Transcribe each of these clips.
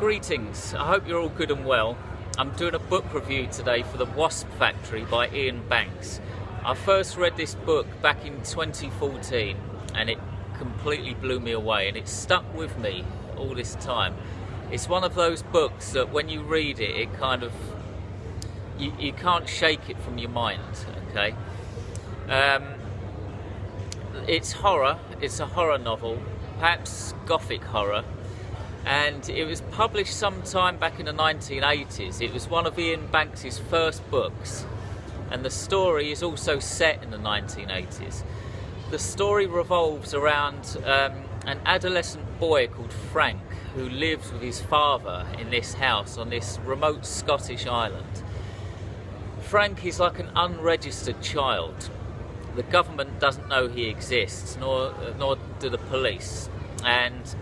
Greetings, I hope you're all good and well. I'm doing a book review today for The Wasp Factory by Iain Banks. I first read this book back in 2014 and it completely blew me away, and it's stuck with me all this time. It's one of those books that when you read it, it kind of, you can't shake it from your mind, okay? It's horror, it's a horror novel, perhaps gothic horror. And it was published sometime back in the 1980s. It was one of Iain Banks' first books, and the story is also set in the 1980s. The story revolves around an adolescent boy called Frank, who lives with his father in this house on this remote Scottish island. Frank is like an unregistered child. The government doesn't know he exists, nor do the police, and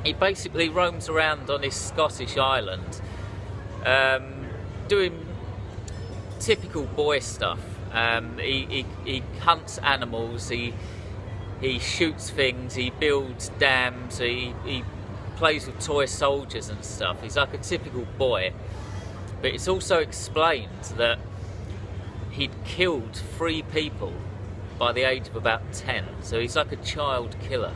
he basically roams around on this Scottish island, doing typical boy stuff. He hunts animals, he shoots things, he builds dams, he plays with toy soldiers and stuff. He's like a typical boy. But it's also explained that he'd killed 3 people by the age of about 10, so he's like a child killer.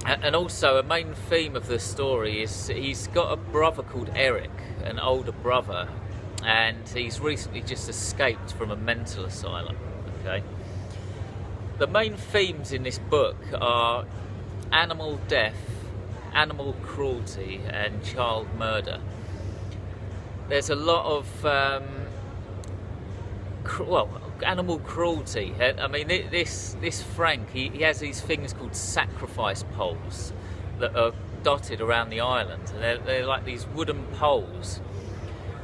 And also a main theme of the story is he's got a brother called Eric, an older brother, and he's recently just escaped from a mental asylum, okay? The main themes in this book are animal death, animal cruelty, and child murder. There's a lot of animal cruelty. I mean, this Frank, he has these things called sacrifice poles that are dotted around the island. They're like these wooden poles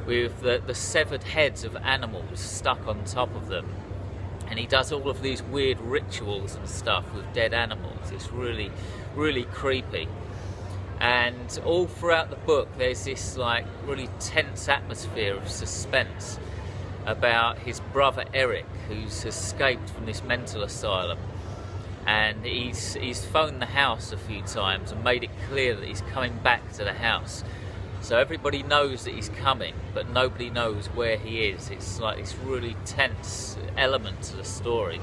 with the severed heads of animals stuck on top of them. And he does all of these weird rituals and stuff with dead animals. It's really, really creepy. And all throughout the book, there's this like really tense atmosphere of suspense about his brother Eric, who's escaped from this mental asylum, and he's phoned the house a few times and made it clear that he's coming back to the house. So everybody knows that he's coming, but nobody knows where he is. It's like this really tense element to the story.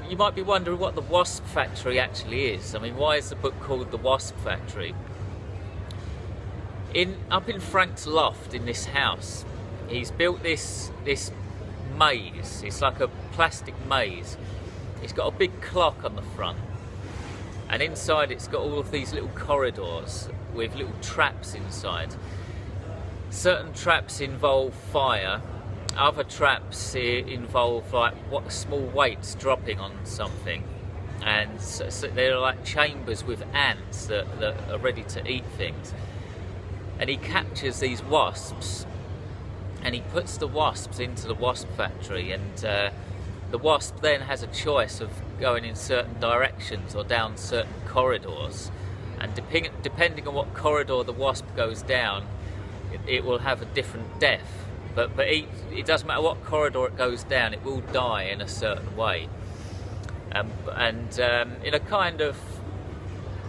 You might be wondering what the Wasp Factory actually is. I mean, why is the book called The Wasp Factory? Up in Frank's loft in this house, he's built this maze. It's like a plastic maze. It's got a big clock on the front, and inside it's got all of these little corridors with little traps inside. Certain traps involve fire, other traps involve like small weights dropping on something, and so they're like chambers with ants that are ready to eat things. And he captures these wasps, and he puts the wasps into the wasp factory, and the wasp then has a choice of going in certain directions or down certain corridors, and depending on what corridor the wasp goes down, it will have a different death. But it doesn't matter what corridor it goes down, it will die in a certain way. And in a kind of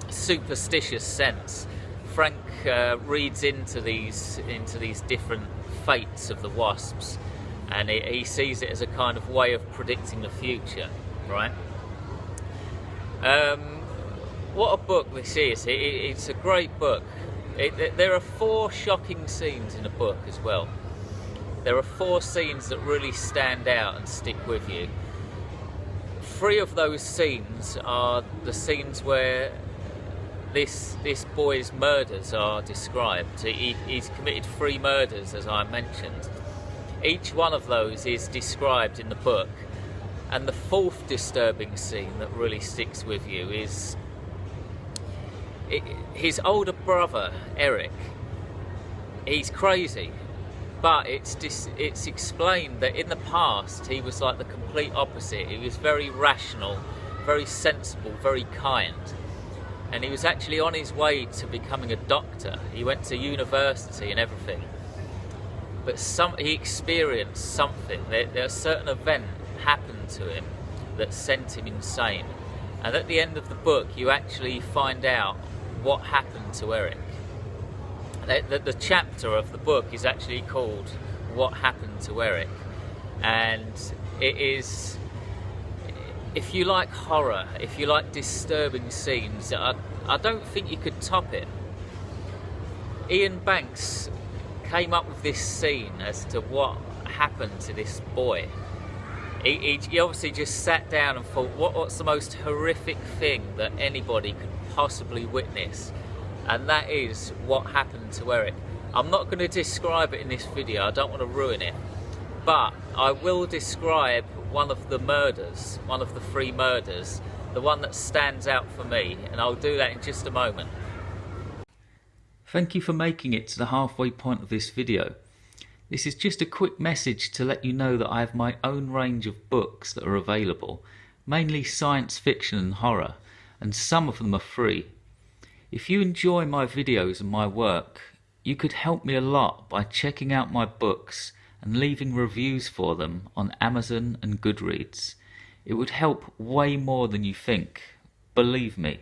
superstitious sense, Frank reads into these different fates of the wasps, and he sees it as a kind of way of predicting the future, right? What a book this is. It's a great book. There are 4 shocking scenes in the book as well. There are 4 scenes that really stand out and stick with you. 3 of those scenes are the scenes where this boy's murders are described. He's committed 3 murders, as I mentioned. Each one of those is described in the book, and the 4th disturbing scene that really sticks with you is his older brother Eric. He's crazy, but it's explained that in the past he was like the complete opposite. He was very rational, very sensible, very kind. And he was actually on his way to becoming a doctor. He went to university and everything. But he experienced something. There a certain event happened to him that sent him insane. And at the end of the book, you actually find out What Happened to Eric. The chapter of the book is actually called What Happened to Eric, and it is, if you like horror, if you like disturbing scenes, I don't think you could top it. Iain Banks came up with this scene as to what happened to this boy. He obviously just sat down and thought, what's the most horrific thing that anybody could possibly witness? And that is what happened to Eric. I'm not going to describe it in this video, I don't want to ruin it, but I will describe one of the murders, one of the 3 murders, the one that stands out for me, and I'll do that in just a moment. Thank you for making it to the halfway point of this video. This is just a quick message to let you know that I have my own range of books that are available, mainly science fiction and horror, and some of them are free. If you enjoy my videos and my work, you could help me a lot by checking out my books and leaving reviews for them on Amazon and Goodreads. It would help way more than you think, believe me.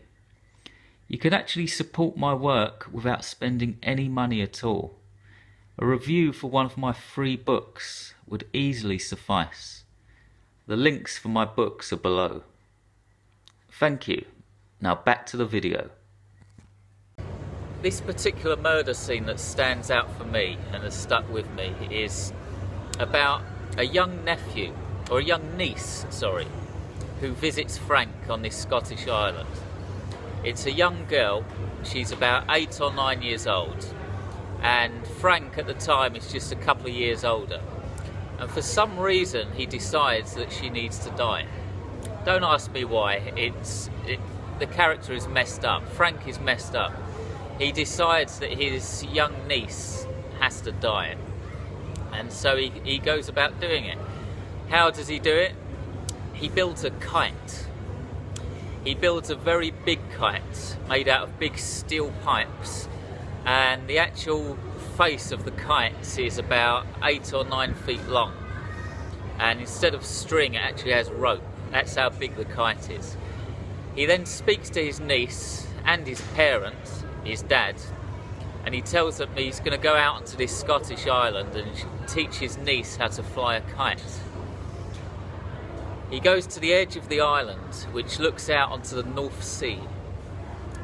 You can actually support my work without spending any money at all. A review for one of my free books would easily suffice. The links for my books are below. Thank you. Now back to the video. This particular murder scene that stands out for me and has stuck with me is about a young nephew, or a young niece, sorry, who visits Frank on this Scottish island. It's a young girl, she's about 8 or 9 years old, and Frank at the time is just a couple of years older. And for some reason he decides that she needs to die. Don't ask me why, the character is messed up, Frank is messed up. He decides that his young niece has to die, and so he goes about doing it. How does he do it? He builds a kite. He builds a very big kite made out of big steel pipes, and the actual face of the kite is about 8 or 9 feet long, and instead of string it actually has rope. That's how big the kite is. He then speaks to his niece and his parents, his dad, and he tells them he's going to go out onto this Scottish island and teach his niece how to fly a kite. He goes to the edge of the island, which looks out onto the North Sea.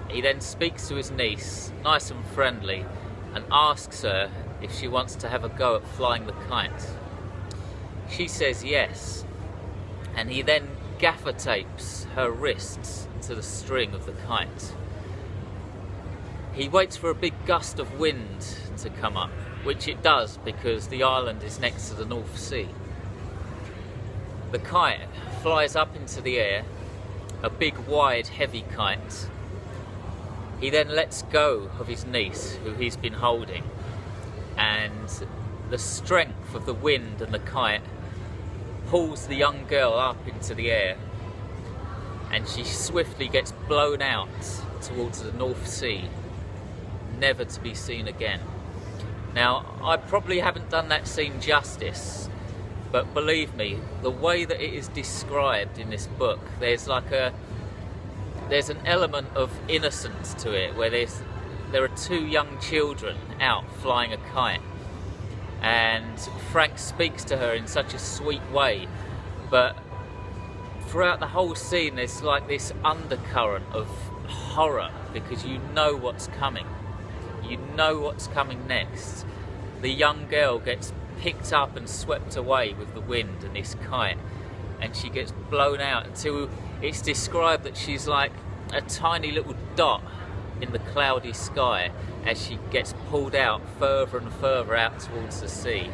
He then speaks to his niece, nice and friendly, and asks her if she wants to have a go at flying the kite. She says yes, and he then gaffer tapes her wrists to the string of the kite. He waits for a big gust of wind to come up, which it does because the island is next to the North Sea. The kite flies up into the air, a big, wide, heavy kite. He then lets go of his niece, who he's been holding, and the strength of the wind and the kite pulls the young girl up into the air, and she swiftly gets blown out towards the North Sea, never to be seen again. Now, I probably haven't done that scene justice, but believe me, the way that it is described in this book, there's an element of innocence to it, where there are 2 young children out flying a kite, and Frank speaks to her in such a sweet way, but throughout the whole scene there's like this undercurrent of horror, because you know what's coming. You know what's coming next. The young girl gets picked up and swept away with the wind and this kite, and she gets blown out until it's described that she's like a tiny little dot in the cloudy sky as she gets pulled out further and further out towards the sea.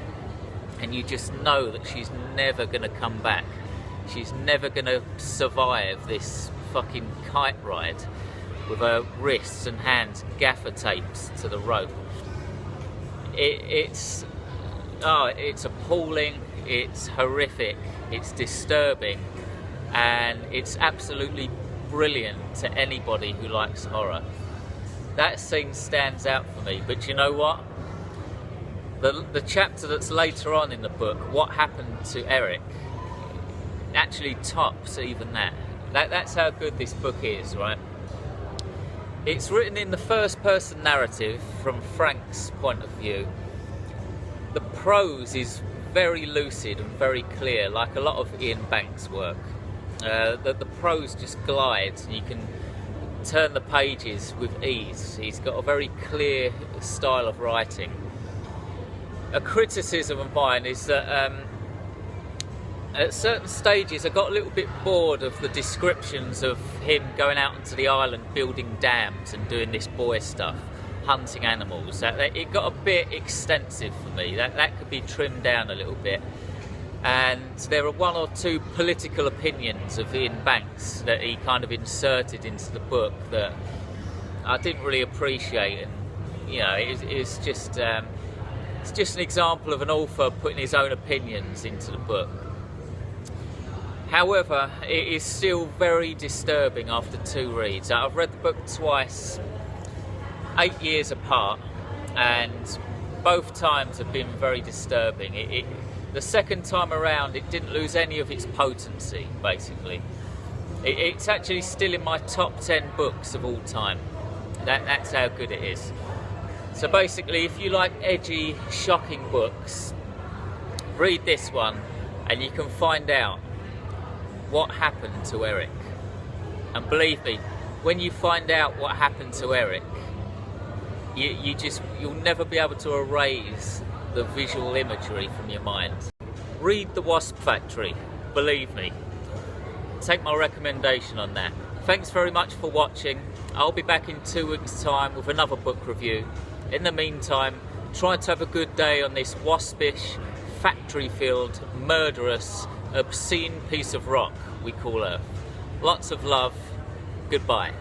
And you just know that she's never going to come back. She's never going to survive this fucking kite ride with her wrists and hands gaffer tapes to the rope. It's appalling, it's horrific, it's disturbing, and it's absolutely brilliant to anybody who likes horror. That scene stands out for me, but you know what? The chapter that's later on in the book, What Happened to Eric, actually tops even that. That's how good this book is, right? It's written in the first person narrative from Frank's point of view. The prose is very lucid and very clear, like a lot of Iain Banks' work. The prose just glides and you can turn the pages with ease. He's got a very clear style of writing. A criticism of mine is that at certain stages I got a little bit bored of the descriptions of him going out onto the island building dams and doing this boy stuff, hunting animals. It got a bit extensive for me. That could be trimmed down a little bit. And there are one or two political opinions of Iain Banks that he kind of inserted into the book that I didn't really appreciate. And you know, it's just an example of an author putting his own opinions into the book. However, it is still very disturbing after 2 reads. I've read the book twice, 8 years apart, and both times have been very disturbing. The second time around, it didn't lose any of its potency, basically. It's actually still in my top 10 books of all time. That's how good it is. So basically, if you like edgy, shocking books, read this one and you can find out what happened to Eric. And believe me, when you find out what happened to Eric, you'll never be able to erase the visual imagery from your mind. Read The Wasp Factory, believe me. Take my recommendation on that. Thanks very much for watching. I'll be back in 2 weeks' time with another book review. In the meantime, try to have a good day on this waspish, factory-filled, murderous, obscene piece of rock we call Earth. Lots of love. Goodbye.